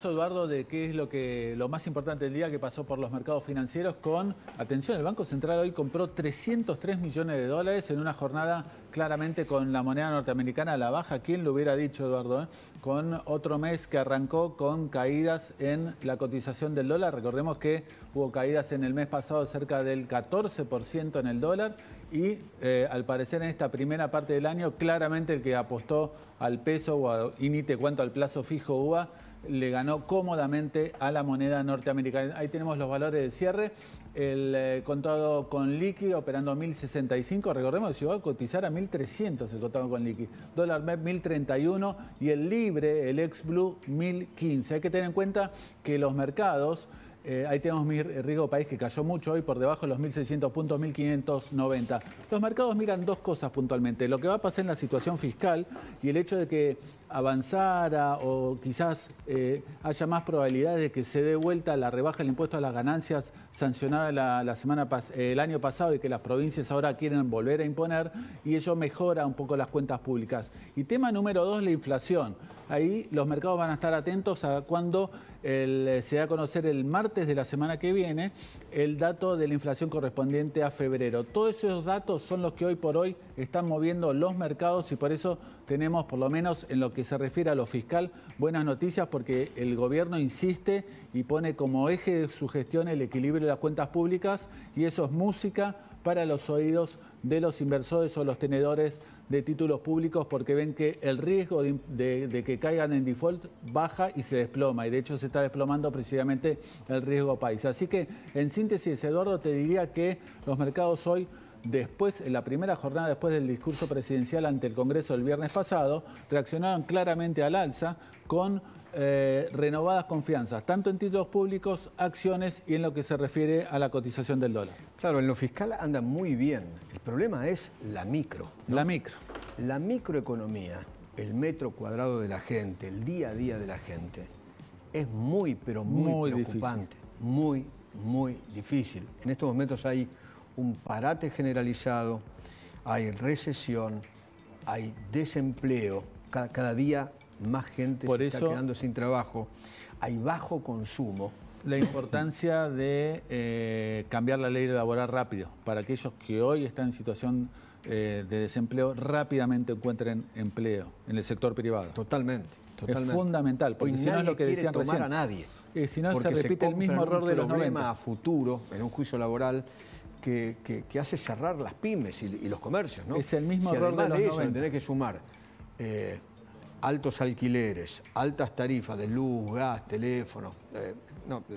Eduardo, de qué es lo más importante del día que pasó por los mercados financieros con, atención, el Banco Central hoy compró 303 millones de dólares en una jornada claramente con la moneda norteamericana a la baja. ¿Quién lo hubiera dicho, Eduardo? Con otro mes que arrancó con caídas en la cotización del dólar. Recordemos que hubo caídas en el mes pasado cerca del 14% en el dólar y al parecer en esta primera parte del año claramente el que apostó al peso y ni te cuento al plazo fijo UVA le ganó cómodamente a la moneda norteamericana. Ahí tenemos los valores de cierre. El contado con liqui operando a 1.065. Recordemos que llegó a cotizar a 1.300 el contado con liqui. Dólar MEP 1.031 y el libre, el ex blue, 1.015. Hay que tener en cuenta que los mercados... ahí tenemos mi riesgo país que cayó mucho hoy por debajo de los 1.600 puntos, 1.590. Los mercados miran dos cosas puntualmente. Lo que va a pasar en la situación fiscal y el hecho de que avanzara o quizás haya más probabilidades de que se dé vuelta la rebaja del impuesto a las ganancias sancionada el año pasado y que las provincias ahora quieren volver a imponer, y ello mejora un poco las cuentas públicas. Y tema número 2, la inflación. Ahí los mercados van a estar atentos a cuando se da a conocer el martes de la semana que viene el dato de la inflación correspondiente a febrero. Todos esos datos son los que hoy por hoy están moviendo los mercados y por eso tenemos, por lo menos en lo que se refiere a lo fiscal, buenas noticias porque el gobierno insiste y pone como eje de su gestión el equilibrio de las cuentas públicas, y eso es música para los oídos de los inversores o los tenedores de títulos públicos, porque ven que el riesgo de que caigan en default baja y se desploma, y de hecho se está desplomando precisamente el riesgo país. Así que, en síntesis, Eduardo, te diría que los mercados hoy, en la primera jornada después del discurso presidencial ante el Congreso el viernes pasado, reaccionaron claramente al alza con renovadas confianzas, tanto en títulos públicos, acciones y en lo que se refiere a la cotización del dólar. Claro, en lo fiscal anda muy bien. El problema es la micro, ¿no? La micro. La microeconomía, el metro cuadrado de la gente, el día a día de la gente, es muy, pero muy preocupante. Difícil. Muy difícil. En estos momentos hay un parate generalizado, hay recesión, hay desempleo, cada día más gente se está quedando sin trabajo, hay bajo consumo. La importancia de cambiar la ley laboral rápido, para aquellos que hoy están en situación de desempleo, rápidamente encuentren empleo en el sector privado. Totalmente. Es fundamental, porque hoy si no es lo que decían recién. A nadie. Si no se repite el mismo error de los 90. A futuro, en un juicio laboral, que hace cerrar las pymes y los comercios, ¿no? Es el mismo error de los 90. Tenés que sumar altos alquileres, altas tarifas de luz, gas, teléfono.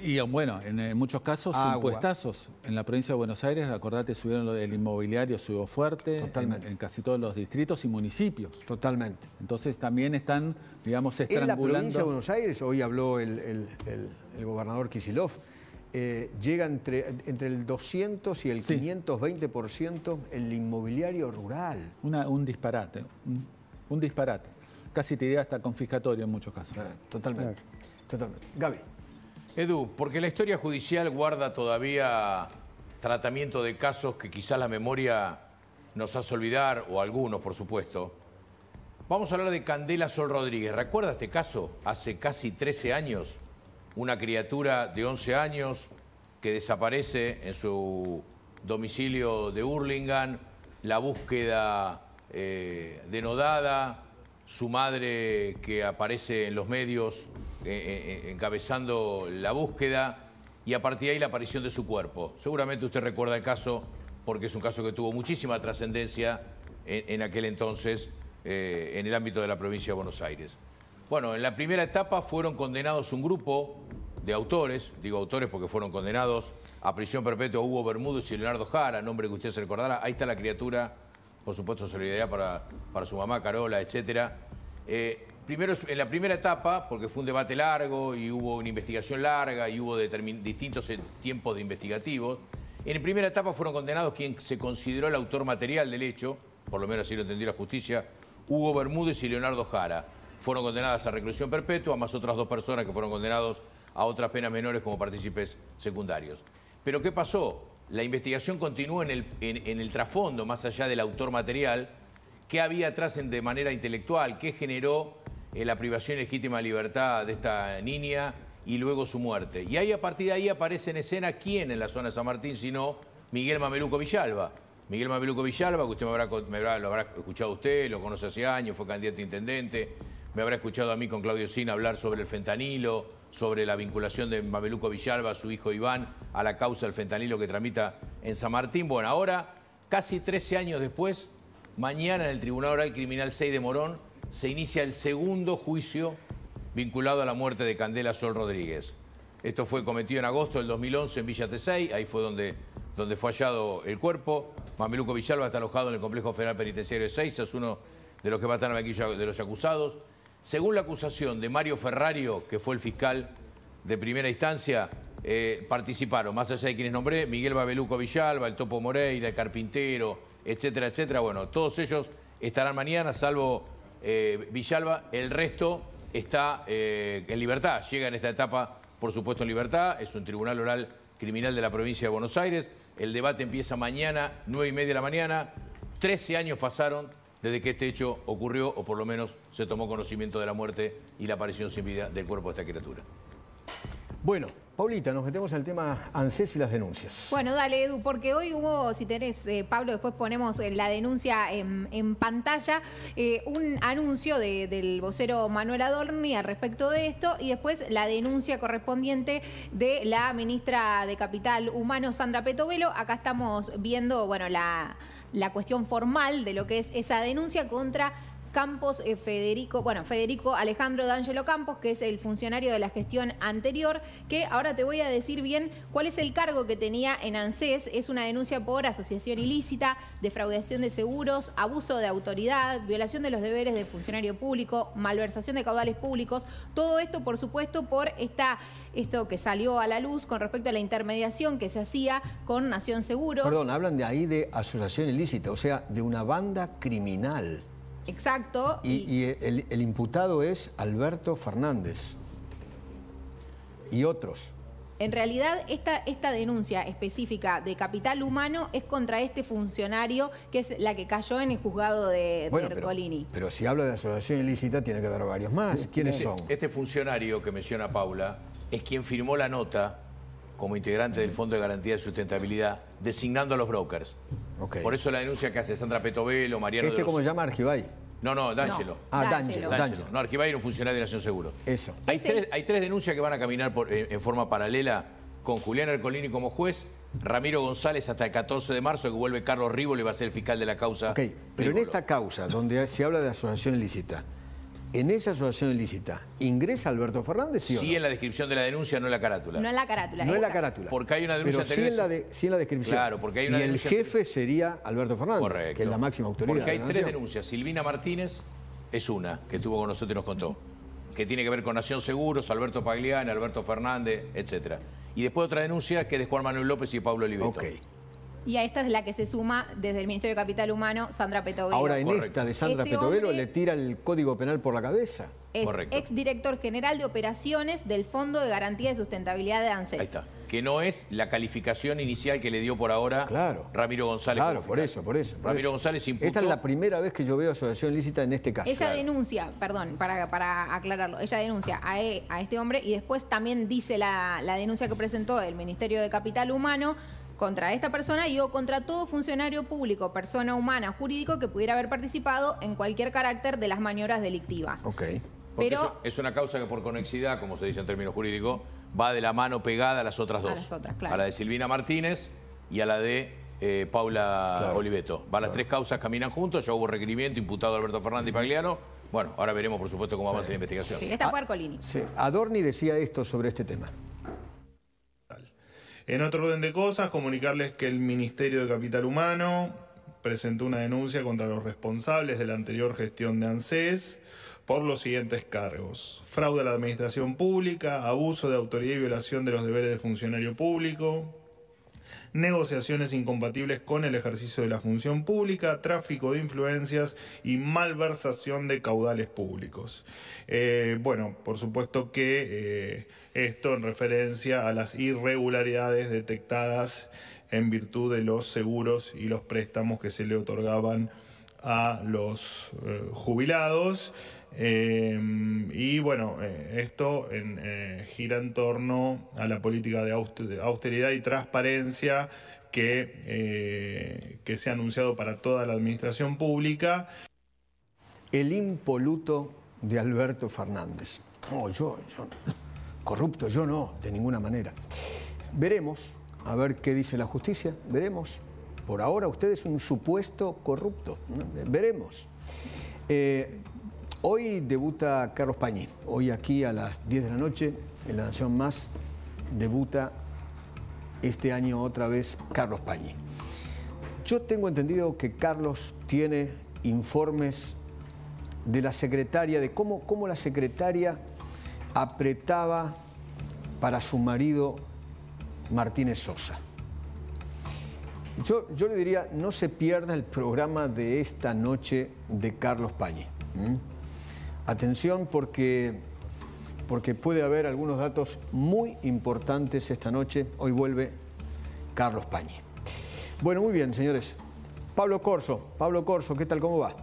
Y bueno, en muchos casos, impuestazos. En la provincia de Buenos Aires, acordate, el inmobiliario subió fuerte. Totalmente. En casi todos los distritos y municipios. Totalmente. Entonces también están, digamos, estrangulando. En la provincia de Buenos Aires, hoy habló el gobernador Kicillof, llega entre el 200 y el 520% el inmobiliario rural. Un disparate. Un disparate. Casi te diría hasta confiscatorio en muchos casos. Totalmente. Totalmente. Gaby. Edu, porque la historia judicial guarda todavía tratamiento de casos que quizás la memoria nos hace olvidar, o algunos, por supuesto. Vamos a hablar de Candela Sol Rodríguez. ¿Recuerda este caso? Hace casi 13 años, una criatura de 11 años que desaparece en su domicilio de Hurlingham, la búsqueda denodada, su madre que aparece en los medios encabezando la búsqueda, y a partir de ahí la aparición de su cuerpo. Seguramente usted recuerda el caso porque es un caso que tuvo muchísima trascendencia en aquel entonces en el ámbito de la provincia de Buenos Aires. Bueno, en la primera etapa fueron condenados un grupo de autores, digo autores porque fueron condenados a prisión perpetua Hugo Bermúdez y Leonardo Jara, nombre que usted se recordará. Ahí está la criatura, por supuesto, solidaridad para su mamá, Carola, etc. Primero, en la primera etapa, porque fue un debate largo y hubo una investigación larga y hubo distintos tiempos de investigativos, en la primera etapa fueron condenados quien se consideró el autor material del hecho, por lo menos así lo entendió la justicia, Hugo Bermúdez y Leonardo Jara. Fueron condenadas a reclusión perpetua, más otras 2 personas que fueron condenados a otras penas menores como partícipes secundarios. Pero ¿qué pasó? La investigación continuó en el trasfondo, más allá del autor material, qué había atrás de manera intelectual, qué generó la privación ilegítima de libertad de esta niña y luego su muerte. Y ahí, a partir de ahí aparece en escena quién en la zona de San Martín, sino Miguel Mameluco Villalba. Miguel Mameluco Villalba, que usted lo habrá escuchado usted, lo conoce hace años, fue candidato a intendente, me habrá escuchado a mí con Claudio Sina hablar sobre el fentanilo, sobre la vinculación de Mameluco Villalba, su hijo Iván, a la causa del fentanilo que tramita en San Martín. Bueno, ahora, casi 13 años después, mañana en el Tribunal Oral Criminal 6 de Morón, se inicia el segundo juicio vinculado a la muerte de Candela Sol Rodríguez. Esto fue cometido en agosto del 2011 en Villa Tesey, ahí fue donde fue hallado el cuerpo. Mameluco Villalba está alojado en el Complejo Federal Penitenciario de Seiza, es uno de los que va a estar en la banquilla de los acusados. Según la acusación de Mario Ferrario, que fue el fiscal de primera instancia, participaron, más allá de quienes nombré, Miguel Mameluco Villalba, el Topo Moreira, el Carpintero, etcétera, etcétera. Bueno, todos ellos estarán mañana, salvo Villalba. El resto está en libertad, llega en esta etapa, por supuesto, en libertad. Es un tribunal oral criminal de la provincia de Buenos Aires. El debate empieza mañana, 9:30 de la mañana. 13 años pasaron desde que este hecho ocurrió, o por lo menos se tomó conocimiento de la muerte y la aparición sin vida del cuerpo de esta criatura. Bueno, Paulita, nos metemos al tema ANSES y las denuncias. Bueno, dale, Edu, porque hoy hubo, si tenés, Pablo, después ponemos la denuncia en pantalla, un anuncio del vocero Manuel Adorni al respecto de esto, y después la denuncia correspondiente de la ministra de Capital Humano, Sandra Petovelo. Acá estamos viendo, bueno, la cuestión formal de lo que es esa denuncia contra Campos, Federico Alejandro D'Angelo Campos, que es el funcionario de la gestión anterior, que ahora te voy a decir bien cuál es el cargo que tenía en ANSES. Es una denuncia por asociación ilícita, defraudación de seguros, abuso de autoridad, violación de los deberes de funcionario público, malversación de caudales públicos. Todo esto, por supuesto, por esto que salió a la luz con respecto a la intermediación que se hacía con Nación Seguros. Perdón, hablan de ahí de asociación ilícita, o sea, de una banda criminal. Exacto. Y el imputado es Alberto Fernández y otros. En realidad, esta denuncia específica de Capital Humano es contra este funcionario, que es la que cayó en el juzgado de Ercolini. Pero si habla de asociación ilícita, tiene que haber varios más. ¿Quiénes son? Este funcionario que menciona Paula es quien firmó la nota como integrante del Fondo de Garantía de Sustentabilidad, designando a los brokers. Okay. Por eso la denuncia que hace Sandra Petovelo, Mariano ¿Cómo se llama? Argibay. No, D'Angelo. D'Angelo. No, Argibay era un funcionario de Nación Seguro. Eso. Hay tres denuncias que van a caminar en forma paralela, con Julián Ercolini como juez, Ramiro González hasta el 14 de marzo, que vuelve Carlos Rívolo y va a ser el fiscal de la causa. Ok, pero en esta causa, donde se habla de asociación ilícita, en esa asociación ilícita, ¿ingresa Alberto Fernández, sí o no? Sí, en la descripción de la denuncia, no en la carátula. No en la carátula. No en la carátula. Porque hay una denuncia pero anterior. sí en la descripción. Claro, porque hay una y denuncia. El jefe sería Alberto Fernández, correcto, que es la máxima autoridad. Porque hay de la tres nación. denuncias. Silvina Martínez es una, que estuvo con nosotros y nos contó, que tiene que ver con Nación Seguros, Alberto Pagliani, Alberto Fernández, etc. Y después otra denuncia que es de Juan Manuel López y Pablo Oliveto. Ok. Y a esta es la que se suma desde el Ministerio de Capital Humano, Sandra Petovelo. Ahora, en esta de Sandra Petovelo le tira el Código Penal por la cabeza. Es exdirector general de operaciones del Fondo de Garantía de Sustentabilidad de ANSES. Ahí está. Que no es la calificación inicial que le dio por ahora Ramiro González. Claro, por eso. Ramiro González imputó. Esta es la primera vez que yo veo asociación ilícita en este caso. Ella denuncia, perdón, para aclararlo, ella denuncia a este hombre y después también dice la denuncia que presentó el Ministerio de Capital Humano contra esta persona y o contra todo funcionario público, persona humana, jurídico que pudiera haber participado en cualquier carácter de las maniobras delictivas. Ok. Pero es una causa que por conexidad, como se dice en términos jurídicos, va de la mano pegada a las otras dos. A las otras, claro. A la de Silvina Martínez y a la de Paula Oliveto. Las tres causas caminan juntos, ya hubo requerimiento, imputado Alberto Fernández y Pagliano. Bueno, ahora veremos, por supuesto, cómo avanza la investigación. Sí, esta fue Ercolini. Sí. Adorni decía esto sobre este tema. En otro orden de cosas, comunicarles que el Ministerio de Capital Humano presentó una denuncia contra los responsables de la anterior gestión de ANSES por los siguientes cargos: fraude a la administración pública, abuso de autoridad y violación de los deberes del funcionario público, negociaciones incompatibles con el ejercicio de la función pública, tráfico de influencias y malversación de caudales públicos. Bueno, por supuesto que esto en referencia a las irregularidades detectadas en virtud de los seguros y los préstamos que se le otorgaban a los jubilados. Y bueno, esto gira en torno a la política de austeridad y transparencia que se ha anunciado para toda la administración pública. El impoluto de Alberto Fernández. No, corrupto yo no, de ninguna manera. Veremos, a ver qué dice la justicia, veremos. Por ahora usted es un supuesto corrupto, veremos. Hoy debuta Carlos Pañi. Hoy aquí a las 10 de la noche, en La Nación Más, debuta este año otra vez Carlos Pañi. Yo tengo entendido que Carlos tiene informes de la secretaria, de cómo la secretaria apretaba para su marido Martínez Sosa. Yo le diría, no se pierda el programa de esta noche de Carlos Pañi. Atención porque puede haber algunos datos muy importantes esta noche. Hoy vuelve Carlos Pañi. Bueno, muy bien, señores. Pablo Corso, ¿qué tal? ¿Cómo va?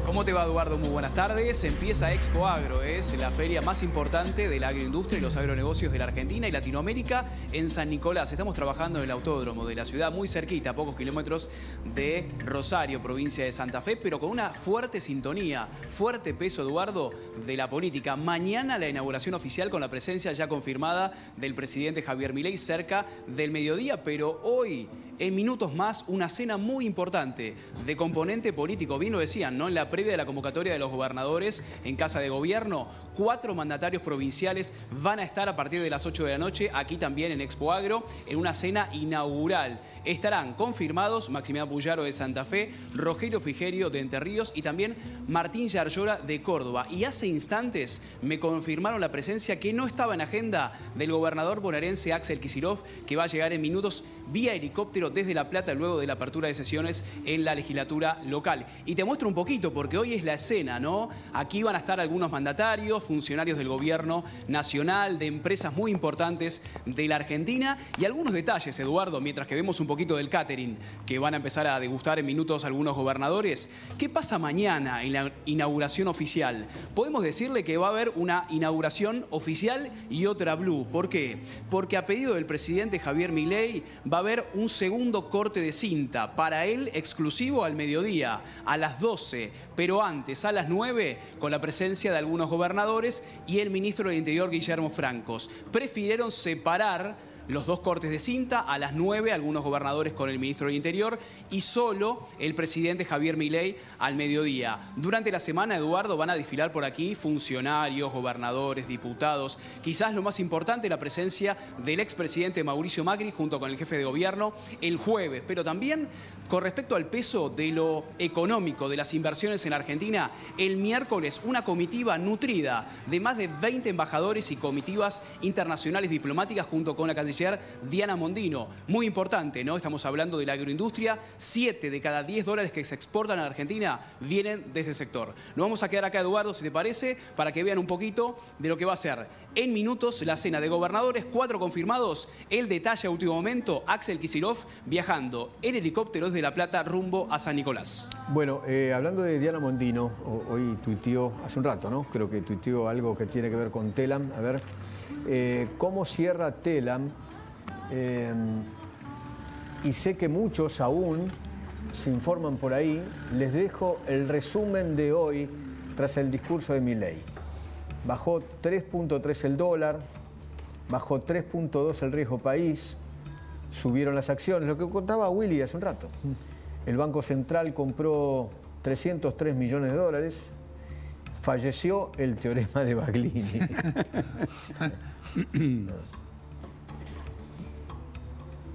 ¿Cómo te va, Eduardo? Muy buenas tardes. Empieza Expo Agro, es la feria más importante de la agroindustria y los agronegocios de la Argentina y Latinoamérica en San Nicolás. Estamos trabajando en el autódromo de la ciudad, muy cerquita, a pocos kilómetros de Rosario, provincia de Santa Fe, pero con una fuerte sintonía, fuerte peso, Eduardo, de la política. Mañana la inauguración oficial con la presencia ya confirmada del presidente Javier Milei cerca del mediodía, pero hoy, en minutos más, una cena muy importante de componente político. Bien lo decían, ¿no? En la previa de la convocatoria de los gobernadores en Casa de Gobierno, 4 mandatarios provinciales van a estar a partir de las 8 de la noche, aquí también en Expo Agro, en una cena inaugural. Estarán confirmados Maximiliano Puyaro de Santa Fe, Rogelio Frigerio de Entre Ríos y también Martín Yarlora de Córdoba. Y hace instantes me confirmaron la presencia que no estaba en agenda del gobernador bonaerense Axel Kicillof, que va a llegar en minutos vía helicóptero desde La Plata luego de la apertura de sesiones en la legislatura local. Y te muestro un poquito porque hoy es la escena, ¿no? Aquí van a estar algunos mandatarios, funcionarios del gobierno nacional, de empresas muy importantes de la Argentina y algunos detalles, Eduardo, mientras que vemos un poquito del catering que van a empezar a degustar en minutos algunos gobernadores. ¿Qué pasa mañana en la inauguración oficial? Podemos decirle que va a haber una inauguración oficial y otra blue. ¿Por qué? Porque a pedido del presidente Javier Milei va a haber un segundo corte de cinta, para él exclusivo al mediodía, a las 12, pero antes, a las 9, con la presencia de algunos gobernadores y el ministro del Interior, Guillermo Francos. Prefirieron separar los 2 cortes de cinta, a las 9 algunos gobernadores con el ministro del Interior y solo el presidente Javier Milei al mediodía. Durante la semana, Eduardo, van a desfilar por aquí funcionarios, gobernadores, diputados. Quizás lo más importante, la presencia del expresidente Mauricio Macri junto con el jefe de gobierno el jueves. Pero también con respecto al peso de lo económico, de las inversiones en Argentina, el miércoles una comitiva nutrida de más de 20 embajadores y comitivas internacionales diplomáticas junto con la canciller Diana Mondino. Muy importante, ¿no? Estamos hablando de la agroindustria. 7 de cada 10 dólares que se exportan a la Argentina vienen de este sector. Nos vamos a quedar acá, Eduardo, si te parece, para que vean un poquito de lo que va a ser en minutos la cena de gobernadores, 4 confirmados. El detalle a último momento, Axel Kicillof viajando en helicóptero desde La Plata rumbo a San Nicolás. Bueno, hablando de Diana Mondino, hoy tuiteó, hace un rato, ¿no? Creo que tuiteó algo que tiene que ver con Telam. A ver, ¿cómo cierra Telam? Y sé que muchos aún se informan por ahí. Les dejo el resumen de hoy tras el discurso de Milei. Bajó 3.3 el dólar, bajó 3.2 el riesgo país, subieron las acciones, lo que contaba Willy hace un rato. El Banco Central compró 303 millones de dólares, falleció el teorema de Baglini.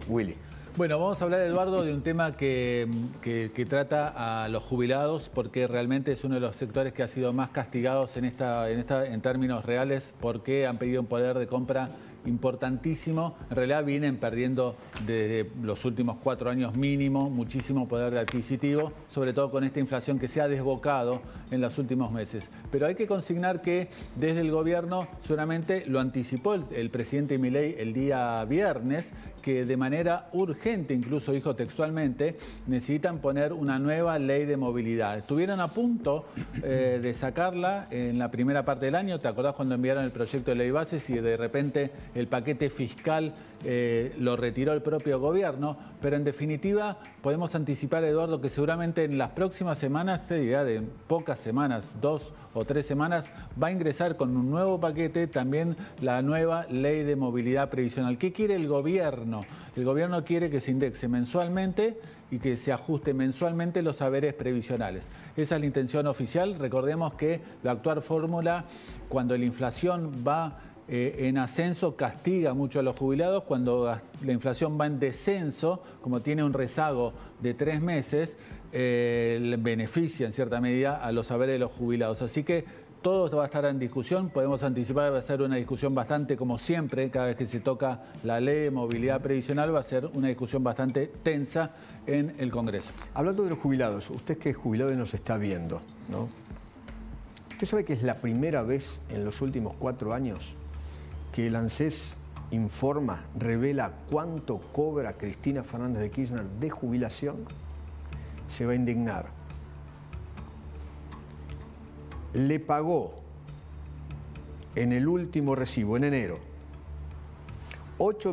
Willy. Bueno, vamos a hablar, Eduardo, de un tema que trata a los jubilados, porque realmente es uno de los sectores que ha sido más castigados en términos reales, porque han pedido un poder de compra importantísimo. En realidad vienen perdiendo desde los últimos 4 años mínimo muchísimo poder adquisitivo, sobre todo con esta inflación que se ha desbocado en los últimos meses. Pero hay que consignar que desde el gobierno seguramente lo anticipó el presidente Milei el día viernes, que de manera urgente, incluso dijo textualmente, necesitan poner una nueva ley de movilidad. Estuvieron a punto de sacarla en la primera parte del año. ¿Te acordás cuando enviaron el proyecto de ley bases y de repente el paquete fiscal lo retiró el propio gobierno? Pero en definitiva podemos anticipar, Eduardo, que seguramente en las próximas semanas, te diría de pocas semanas, 2 o 3 semanas, va a ingresar con un nuevo paquete también la nueva ley de movilidad previsional. ¿Qué quiere el gobierno? El gobierno quiere que se indexe mensualmente y que se ajuste mensualmente los haberes previsionales. Esa es la intención oficial. Recordemos que la actual fórmula, cuando la inflación va en ascenso, castiga mucho a los jubilados. Cuando la inflación va en descenso, como tiene un rezago de 3 meses, beneficia en cierta medida a los haberes de los jubilados. Así que todo esto va a estar en discusión. Podemos anticipar que va a ser una discusión bastante, como siempre, cada vez que se toca la ley de movilidad previsional, va a ser una discusión bastante tensa en el Congreso. Hablando de los jubilados, usted que es jubilado y nos está viendo, ¿no? ¿Usted sabe que es la primera vez en los últimos 4 años que el ANSES informa, revela cuánto cobra Cristina Fernández de Kirchner de jubilación? Se va a indignar. Le pagó en el último recibo, en enero, 8